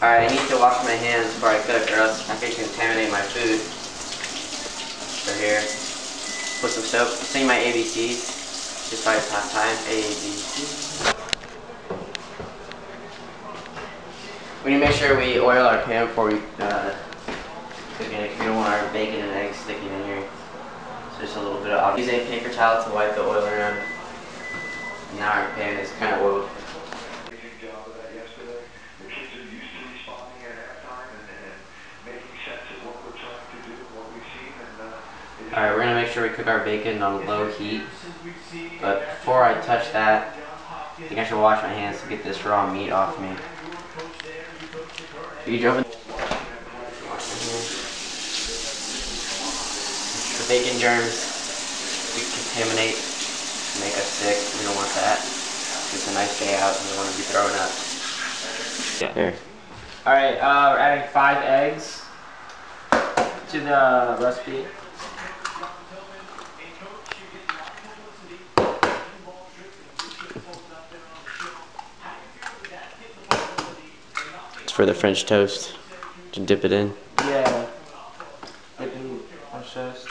Alright, I need to wash my hands before I cook or else I can contaminate my food. So here, put some soap, sing my ABCs, just 5 times, ABC. We need to make sure we oil our pan before we cook it. We don't want our bacon and eggs sticking in here. So just a little bit of use a paper towel to wipe the oil around. And now our pan is kind of oiled. Alright, we're going to make sure we cook our bacon on low heat. But before I touch that, I think I should wash my hands to get this raw meat off me. You open the bacon germs we contaminate, make us sick. We don't want that. It's a nice day out and we want to be throwing up. Yeah. Here. Alright, we're adding 5 eggs to the recipe. It's for the French toast. To dip it in. Yeah. Dip in French toast.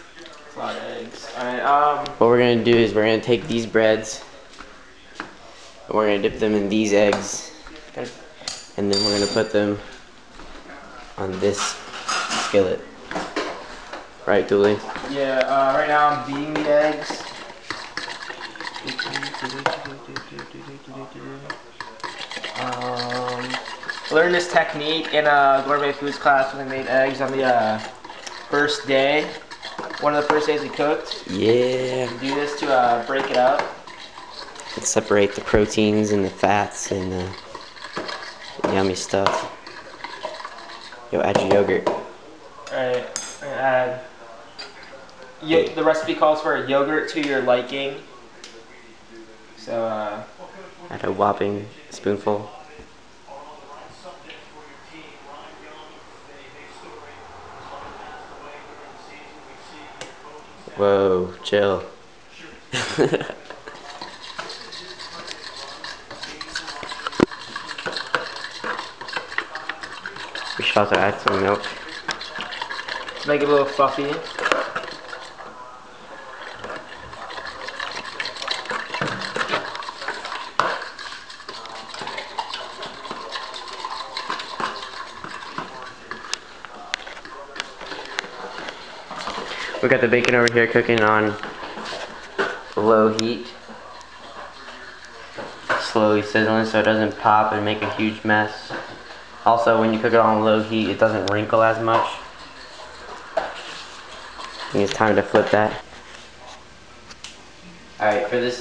It's a lot of eggs. Alright, what we're gonna do is we're gonna take these breads and we're gonna dip them in these eggs. And then we're gonna put them on this skillet. Right, Dooley? Yeah, right now I'm beating the eggs. Learned this technique in a gourmet foods class when we made eggs on the first day. One of the first days we cooked. Yeah. Do this to break it up. And separate the proteins and the fats and the yummy stuff. Yo, add your yogurt. Alright, add. The recipe calls for a yogurt to your liking. So, add a whopping spoonful. Whoa, chill. We should also add some milk. Make it a little fluffy. We got the bacon over here cooking on low heat. Slowly sizzling so it doesn't pop and make a huge mess. Also, when you cook it on low heat, it doesn't wrinkle as much. I think it's time to flip that. Alright, for this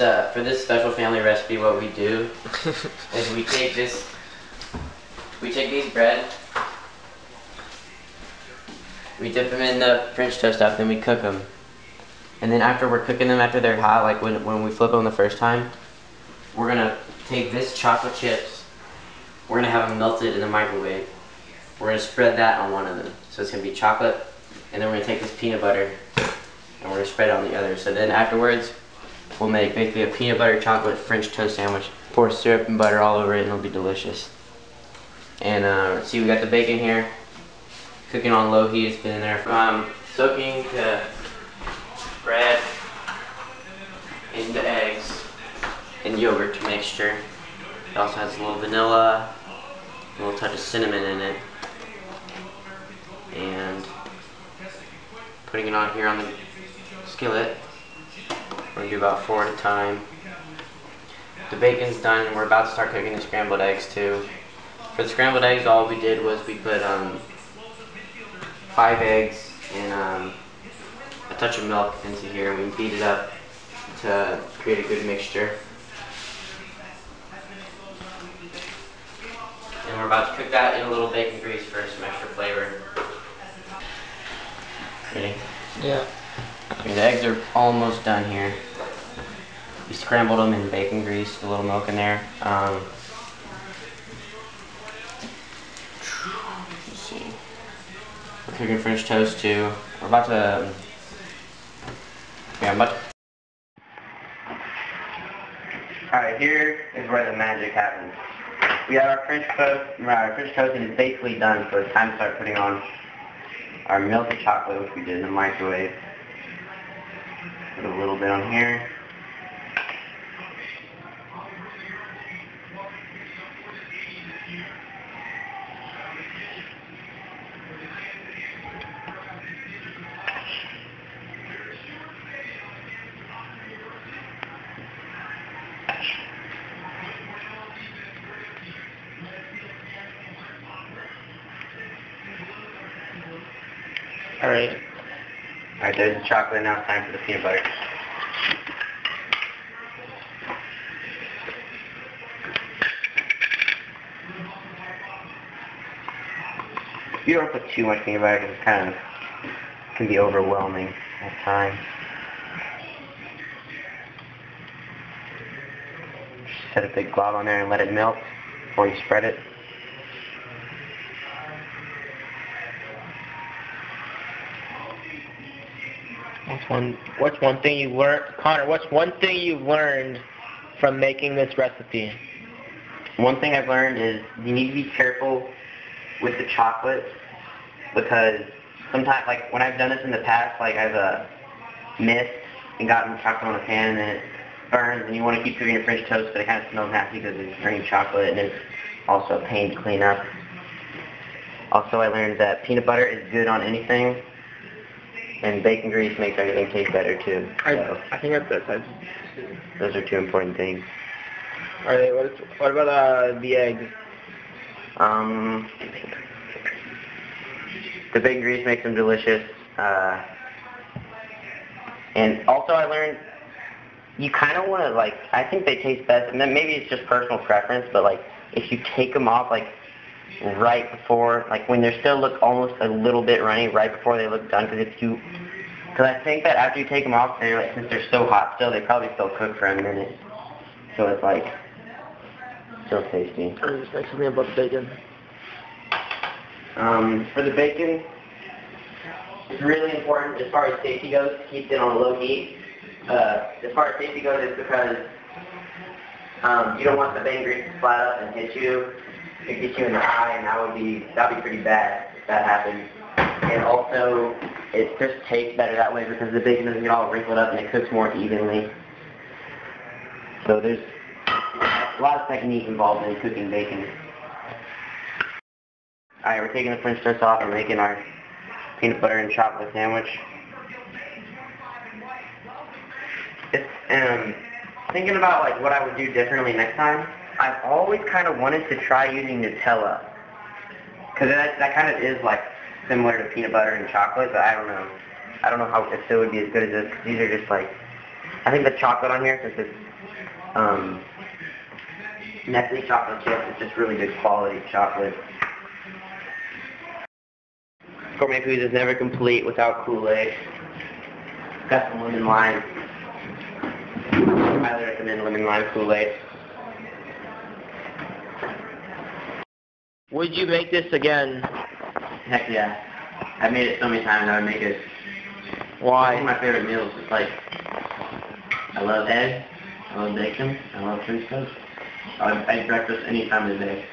special family recipe, what we do is we take these bread, we dip them in the French toast stuff, then we cook them. And then after we're cooking them, after they're hot, like when we flip them the first time, we're gonna take this chocolate chips, we're gonna have them melted in the microwave. We're gonna spread that on one of them. So it's gonna be chocolate, and then we're gonna take this peanut butter, and we're gonna spread it on the other. So then afterwards, we'll make basically a peanut butter chocolate French toast sandwich. Pour syrup and butter all over it, and it'll be delicious. And see, we got the bacon here. Cooking on low heat, it's been in there from soaking to bread into eggs and yogurt mixture. It also has a little vanilla, a little touch of cinnamon in it, and putting it on here on the skillet. We're gonna do about 4 at a time. The bacon's done, and we're about to start cooking the scrambled eggs too. For the scrambled eggs, all we did was we put 5 eggs and a touch of milk into here, and we beat it up to create a good mixture. And we're about to cook that in a little bacon grease for some extra flavor. Ready? Yeah. Okay, the eggs are almost done here. We scrambled them in bacon grease, a little milk in there. Let's see. We're cooking French toast too. We're about to. Yeah, I'm about to. Alright, here is where the magic happens. We have our French toast. Our French toast is basically done, so it's time to start putting on our melted chocolate, which we did in the microwave. Put a little bit on here. Alright. Alright, there's the chocolate. Now it's time for the peanut butter. You don't put too much peanut butter because it kind of can be overwhelming at times. Just set a big glob on there and let it melt before you spread it. What's one thing you've learned, Connor? What's one thing you've learned from making this recipe? One thing I've learned is you need to be careful with the chocolate because sometimes, like when I've done this in the past, like I've missed and gotten chocolate on a pan and then it burns, and you want to keep cooking your French toast, but it kind of smells nasty because it's burning chocolate, and it's also a pain to clean up. Also, I learned that peanut butter is good on anything. And bacon grease makes everything taste better too. So I think that's those are two important things. Alright, what about the eggs? The bacon grease makes them delicious. And also I learned you kind of want to, like, I think they taste best, and then maybe it's just personal preference, but like if you take them off like right before, like when they still look almost a little bit runny, right before they look done, because I think that after you take them off, they're like, since they're so hot still, they probably still cook for a minute, so it's like still tasty. Just make something about the bacon. For the bacon, it's really important as far as safety goes to keep it on low heat. As far as safety goes, it's because you don't want the bacon grease to splat up and hit you. It could get you in the eye, and that'd be pretty bad if that happens. And also, it just tastes better that way because the bacon doesn't get all wrinkled up and it cooks more evenly. So there's a lot of technique involved in cooking bacon. Alright, we're taking the French toast off and making our peanut butter and chocolate sandwich. Thinking about like what I would do differently next time, I've always kind of wanted to try using Nutella, because that kind of is like similar to peanut butter and chocolate, but I don't know how if it would be as good as this, because these are just like, I think the chocolate on here, since it's Nestle chocolate chips, it's just really good quality chocolate. Gourmet Foods is never complete without Kool-Aid. Got some lemon lime. I highly recommend lemon lime Kool-Aid. Would you make this again? Heck yeah. I've made it so many times I would make it. Why? It's one of my favorite meals. It's like, I love eggs, I love bacon, I love French toast. I'd eat breakfast any time of the day.